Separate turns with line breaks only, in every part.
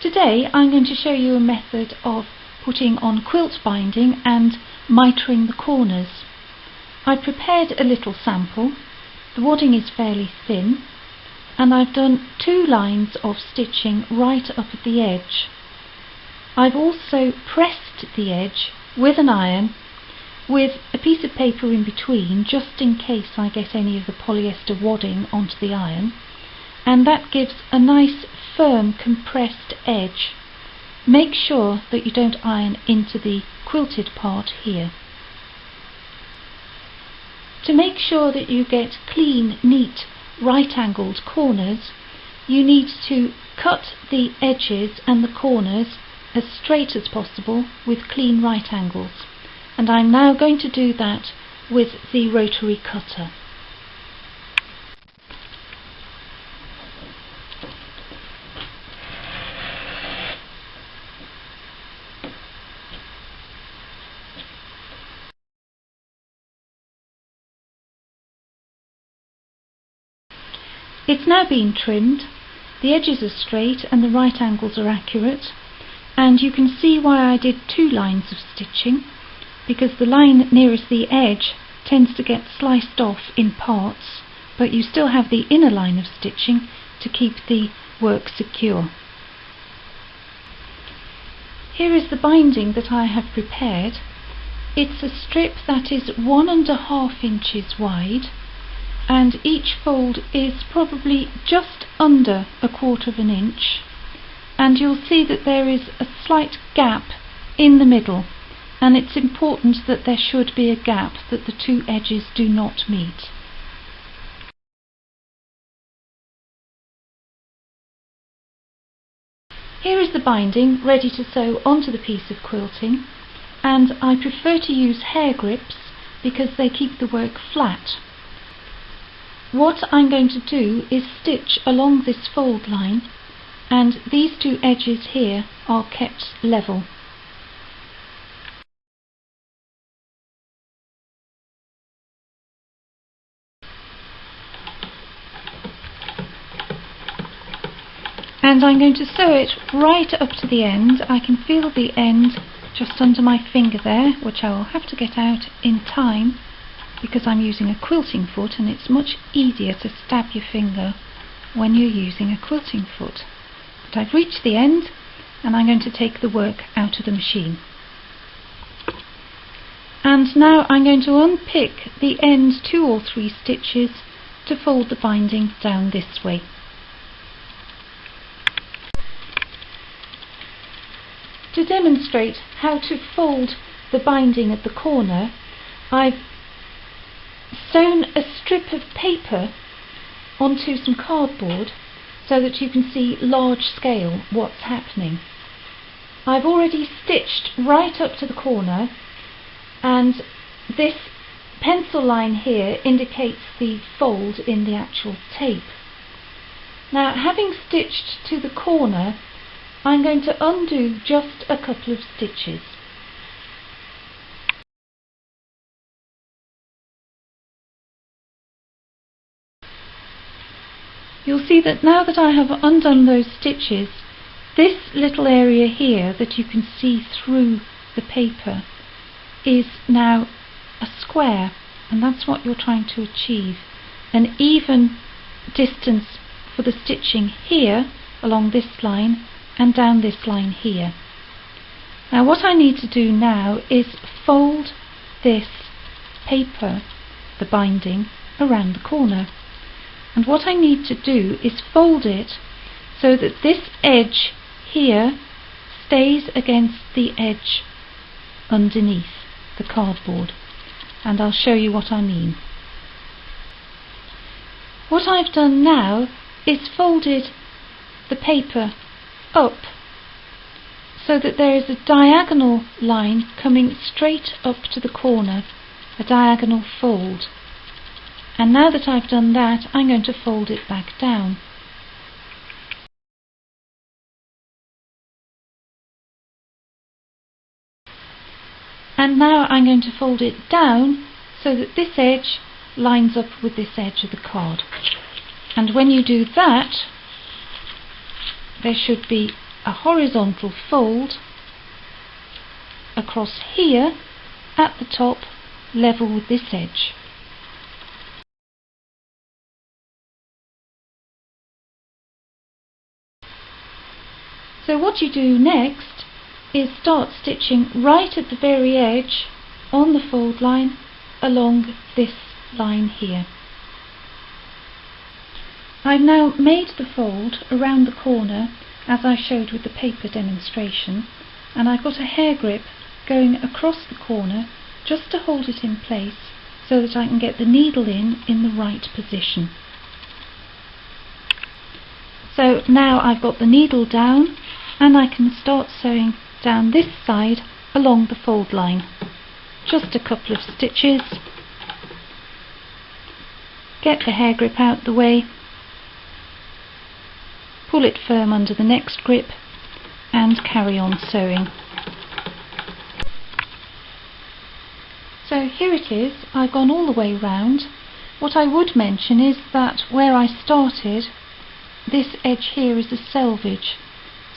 Today I'm going to show you a method of putting on quilt binding and mitring the corners. I've prepared a little sample. The wadding is fairly thin and I've done 2 lines of stitching right up at the edge. I've also pressed the edge with an iron with a piece of paper in between, just in case I get any of the polyester wadding onto the iron, and that gives a nice firm compressed edge. Make sure that you don't iron into the quilted part here. To make sure that you get clean, neat, right-angled corners, you need to cut the edges and the corners as straight as possible with clean right angles, and I'm now going to do that with the rotary cutter. It's now been trimmed, the edges are straight and the right angles are accurate, and you can see why I did 2 lines of stitching, because the line nearest the edge tends to get sliced off in parts, but you still have the inner line of stitching to keep the work secure. Here is the binding that I have prepared. It's a strip that is 1.5 inches wide, and each fold is probably just under 1/4 inch, and you'll see that there is a slight gap in the middle, and it's important that there should be a gap, that the 2 edges do not meet. Here is the binding ready to sew onto the piece of quilting, and I prefer to use hair grips because they keep the work flat. What I'm going to do is stitch along this fold line, and these 2 edges here are kept level. And I'm going to sew it right up to the end. I can feel the end just under my finger there, which I will have to get out in time because I'm using a quilting foot, and it's much easier to stab your finger when you're using a quilting foot. But I've reached the end, and I'm going to take the work out of the machine. And now I'm going to unpick the end 2 or 3 stitches to fold the binding down this way. To demonstrate how to fold the binding at the corner, I've sewn a strip of paper onto some cardboard so that you can see large scale what's happening. I've already stitched right up to the corner, and this pencil line here indicates the fold in the actual tape. Now, having stitched to the corner, I'm going to undo just a couple of stitches. You'll see that now that I have undone those stitches, this little area here that you can see through the paper is now a square, and that's what you're trying to achieve. An even distance for the stitching here along this line and down this line here. Now what I need to do now is fold this paper, the binding, around the corner. And what I need to do is fold it so that this edge here stays against the edge underneath the cardboard. And I'll show you what I mean. What I've done now is folded the paper up so that there is a diagonal line coming straight up to the corner, a diagonal fold. And now that I've done that, I'm going to fold it back down. And now I'm going to fold it down so that this edge lines up with this edge of the card. And when you do that, there should be a a horizontal fold across here at the top, level with this edge. So what you do next is start stitching right at the very edge on the fold line along this line here. I've now made the fold around the corner as I showed with the paper demonstration, and I've got a hair grip going across the corner just to hold it in place so that I can get the needle in the right position. So now I've got the needle down and I can start sewing down this side along the fold line. Just a couple of stitches, get the hair grip out the way, pull it firm under the next grip and carry on sewing. So here it is, I've gone all the way round. What I would mention is that where I started, this edge here is a selvage.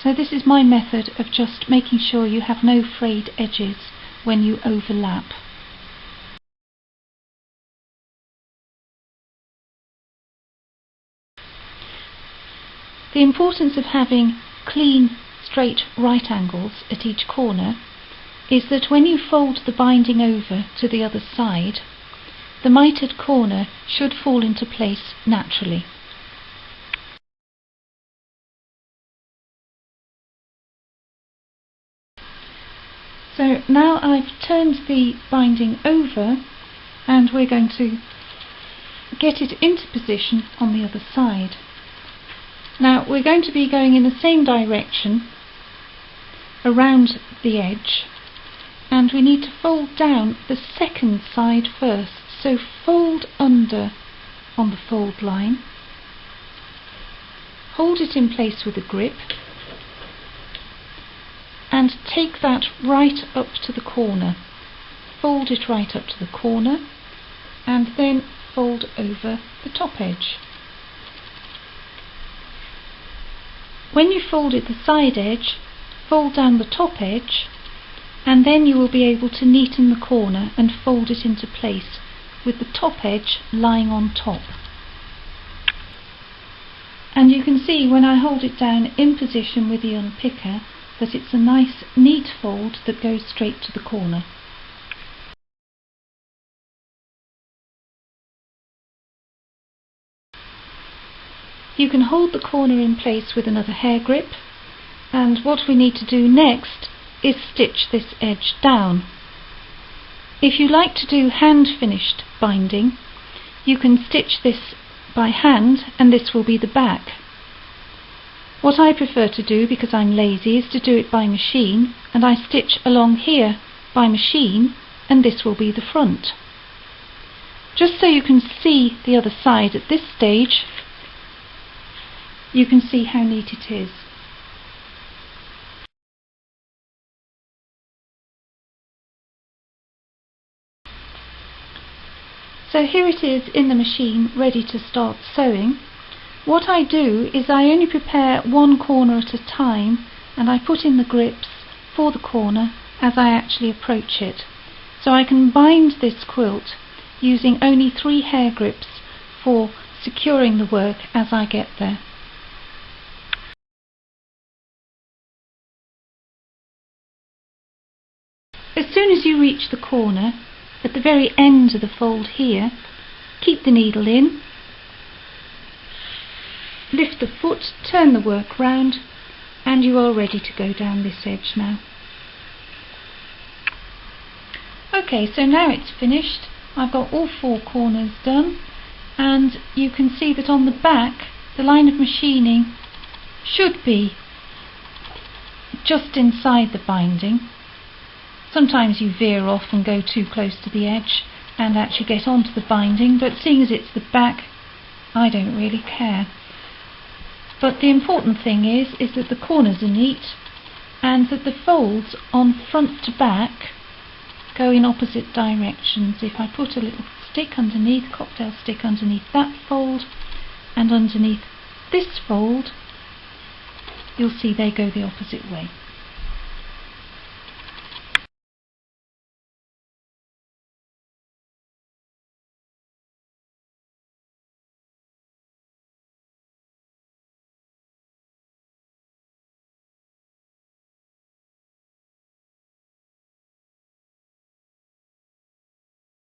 So this is my method of just making sure you have no frayed edges when you overlap. The importance of having clean, straight right angles at each corner is that when you fold the binding over to the other side, the mitred corner should fall into place naturally. So now I've turned the binding over and we're going to get it into position on the other side. Now we're going to be going in the same direction around the edge, and we need to fold down the second side first. So fold under on the fold line, hold it in place with a grip and take that right up to the corner. Fold it right up to the corner and then fold over the top edge. When you've folded the side edge, fold down the top edge and then you will be able to neaten the corner and fold it into place with the top edge lying on top. And you can see when I hold it down in position with the unpicker that it's a nice neat fold that goes straight to the corner. You can hold the corner in place with another hair grip, and what we need to do next is stitch this edge down. If you like to do hand finished binding, you can stitch this by hand and this will be the back. What I prefer to do, because I'm lazy, is to do it by machine, and I stitch along here by machine and this will be the front. Just so you can see the other side at this stage, you can see how neat it is. So here it is in the machine, ready to start sewing. What I do is I only prepare one corner at a time and I put in the grips for the corner as I actually approach it. So I can bind this quilt using only 3 hair grips for securing the work as I get there. As soon as you reach the corner, at the very end of the fold here, keep the needle in, lift the foot, turn the work round, and you are ready to go down this edge now. Okay, so now it's finished. I've got all 4 corners done, and you can see that on the back the line of machining should be just inside the binding. Sometimes you veer off and go too close to the edge and actually get onto the binding, but seeing as it's the back, I don't really care. But the important thing is that the corners are neat and that the folds on front to back go in opposite directions. If I put a little stick underneath, cocktail stick underneath that fold and underneath this fold, you'll see they go the opposite way.